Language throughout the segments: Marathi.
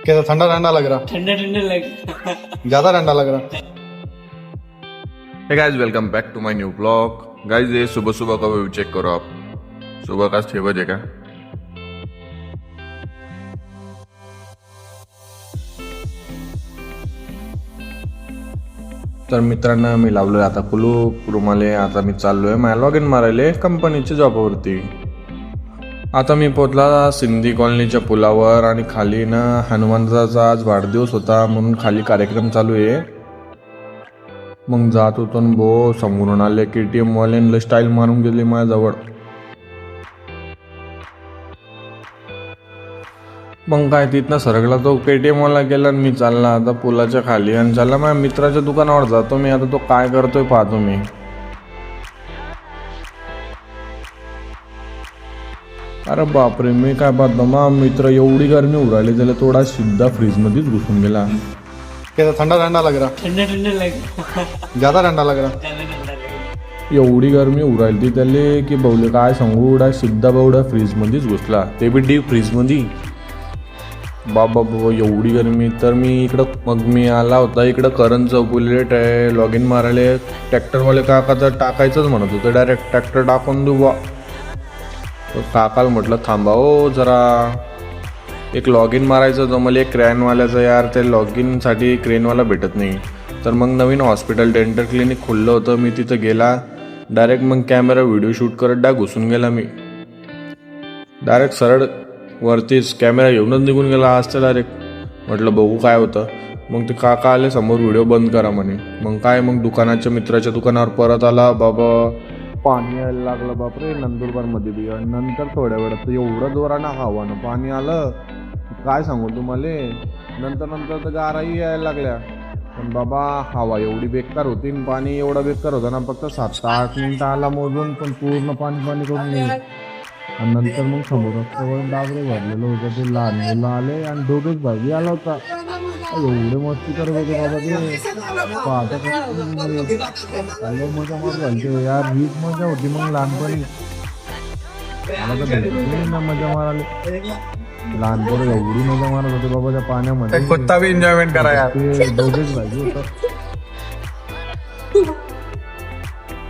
कैसा ठंडा ठंडा लग रहा? ठंडा ठंडा लग ज्यादा ठंडा लग रहा? Hey guys, welcome back to my new blog. Guys, ये सुबह सुबह का व्यू चेक करो आप। सुबह का 6 बजे का। तर मित्रांनो, मी लावलोय आता कुलूप रुमाले। आता मी चाललोय माझ्या लॉग इन मारायला कंपनीच्या जॉबवरती। आता मी पोचला सिंधी कॉलनीच्या पुलावर आणि खाली ना हनुमंताचा आज वाढदिवस होता म्हणून खाली कार्यक्रम चालू आहे। मग जात होतो न भो, समोरून आले KTM वाल्यांना स्टाईल मारून गेले माझ्याजवळ। मग काय तिथनं सरकला तो KTM वाला गेला आणि मी चालला आता पुलाच्या खाली आणि चालला माझ्या मित्राच्या दुकानावर जातो मी। आता तो काय करतोय पाहतो मी। अरे बापरे, मी काय पाहतो मा मित्र एवढी गरमी उराली त्याला थोडा सिद्धा फ्रीज मध्येच घुसून गेला। कैसा ठंडा ठंडा लग रहा? ठंडा ठंडा लग ज्यादा ठंडा लग रहा? ठंडा ठंडा लग एवढी गरमी उरायली त्याले की बवले काय सांगू, उडा सिद्धा बावडा फ्रीज मध्येच घुसला, ते बी डीप फ्रीज मध्ये। बाबा एवढी गरमी। तर मी इकडं मग मी आला होता इकडं करण चौकुले लॉग इन मारायला। ट्रॅक्टरवाले काका तर टाकायचंच म्हणत होते, डायरेक्ट ट्रॅक्टर टाकून देऊ बा। काकाला म्हटलं थांबा हो जरा, एक लॉग इन मारायचं होतं मला एक क्रेनवाल्याचं यार, ते लॉग इनसाठी क्रेनवाला भेटत नाही। तर मग नवीन हॉस्पिटल डेंटल क्लिनिक खुललं होतं, मी तिथं गेला डायरेक्ट। मग कॅमेरा व्हिडिओ शूट करत घुसून गेला मी डायरेक्ट सरळ वरतीच कॅमेरा घेऊनच निघून गेला आज तर डायरेक्ट। म्हटलं बघू काय होतं। मग ते काका आले समोर, व्हिडिओ बंद करा म्हणे। मग काय मग दुकानाच्या मित्राच्या दुकानावर परत आला। बाबा पाणी यायला लागलं बापरे नंदुरबारमध्ये बी। आणि नंतर थोड्या वेळात एवढं जोरानं हवानं पाणी आलं काय सांगू तुम्हाला। नंतर तर गाराही यायला लागल्या। पण बाबा हवा एवढी बेकार होती आणि पाणी एवढं बेकार होतं ना, फक्त 7-8 मिनिटं आला मोजून, पण पूर्ण पाणी करून गेलं। आणि नंतर मग समोर रस्त्यावर डाबरे भरलेलं होतं, ते लहान मुलं आले आणि दोघेच भाजी आला होता। एवढे मस्ती करत होते बाबा ते पाहता मजा मार झाली यार, हीच मजा होती मग लहानपणी। मला तर भेटली ना मजा मारायला, लहानपणी एवढी मजा मारत होते बाबा त्या पाण्यामध्ये। कुत्ता भी एंजॉयमेंट करा यार। ते दोघेच भाजी होतं,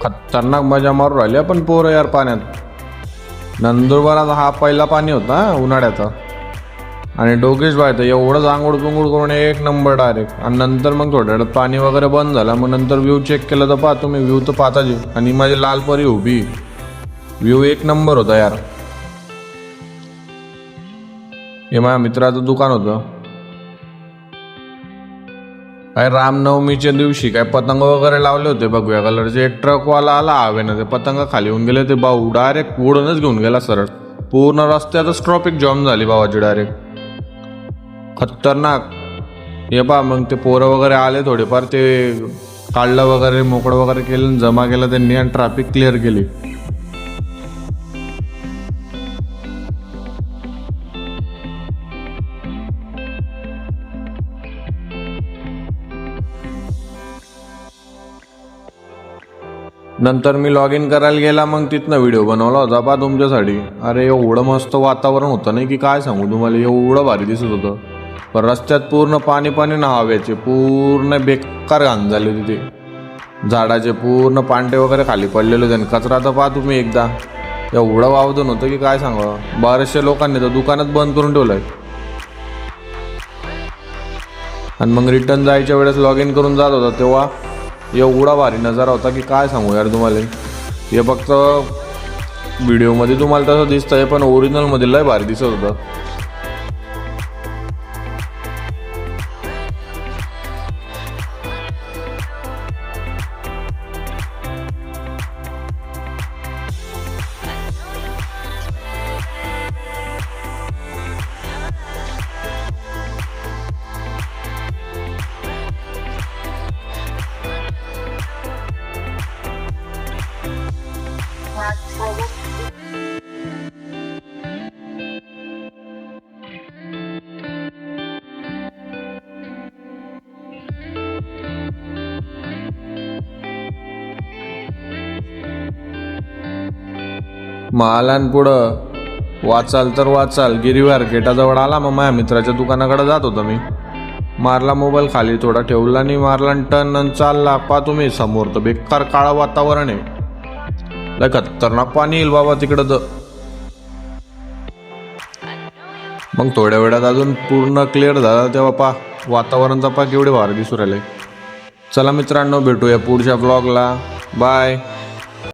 खतरनाक मजा मारू राहिली आपण पोरं यार पाण्यात। नंदुरबाराचा हा पहिला पाणी होता उन्हाळ्याचा। आणि डोकेश भाई तर एवढंच आंघोळ पिंगोळ करून एक नंबर डायरेक्ट। आणि नंतर मग थोड्या वेळात पाणी वगैरे बंद झाला, मग नंतर व्ह्यू चेक केला तर पहा तुम्ही, व्ह्यू तर पाहताच। आणि माझी लाल परी उभी, व्ह्यू एक नंबर होता यार। हे माझ्या मित्राचं दुकान होतं। काय रामनवमीच्या दिवशी काय पतंग वगैरे लावले होते भगव्या कलरचे। एक ट्रकवाला आला हवेनं, ते पतंग खाली येऊन गेले, ते भाऊ डायरेक्ट उडूनच घेऊन गेला सरळ। पूर्ण रस्त्यातच ट्रॉफिक जॉम झाली भावाची डायरेक्ट, खतरनाक। हे पहा मग ते पोरं वगैरे आले थोडेफार, ते काढलं वगैरे मोकळं वगैरे केलं, जमा केलं त्यांनी आणि ट्रॅफिक क्लिअर केली। नंतर मी लॉग इन करायला गेला, मग तिथनं व्हिडिओ बनवला होता बा तुमच्यासाठी। अरे एवढं मस्त वातावरण होतं नाही की काय सांगू तुम्हाला, एवढं भारी दिसत होतं। पण रस्त्यात पूर्ण पाणी ना हव्याचे, पूर्ण बेकार घाण झाली होती। ते झाडाचे पूर्ण पांटे वगैरे खाली पडलेले होते। कचरा तर पहा तुम्ही एकदा, एवढं वावदन होतं की काय सांगावं। बऱ्याचशा लोकांनी तर दुकानात बंद करून ठेवलंय। आणि मग रिटर्न जायच्या वेळेस लॉग इन करून जात होता तेव्हा एवढा भारी नजारा होता की काय सांगू यार तुम्हाला। हे फक्त व्हिडिओमध्ये तुम्हाला तसं दिसतंय, पण ओरिजिनलमध्ये लय भारी दिसत होतं। मालान पुढं वाचाल तर वाचाल. गिरीवार गेटाजवळ आला, मग माझ्या मित्राच्या दुकानाकडे जात होता मी. मारला मोबाईल खाली, थोडा ठेवला आणि मारला टन आणि चालला. पा तुम्ही समोर तर बेकार काळं वातावरण आहे, लय खतरनाक पाणी येईल बाबा तिकडं तर. मग थोड्या वेळात अजून पूर्ण क्लिअर झालं तेव्हा पा वातावरणचा पा केवढे भारी दिसू राहिले. चला मित्रांनो, भेटूया पुढच्या ब्लॉगला. बाय.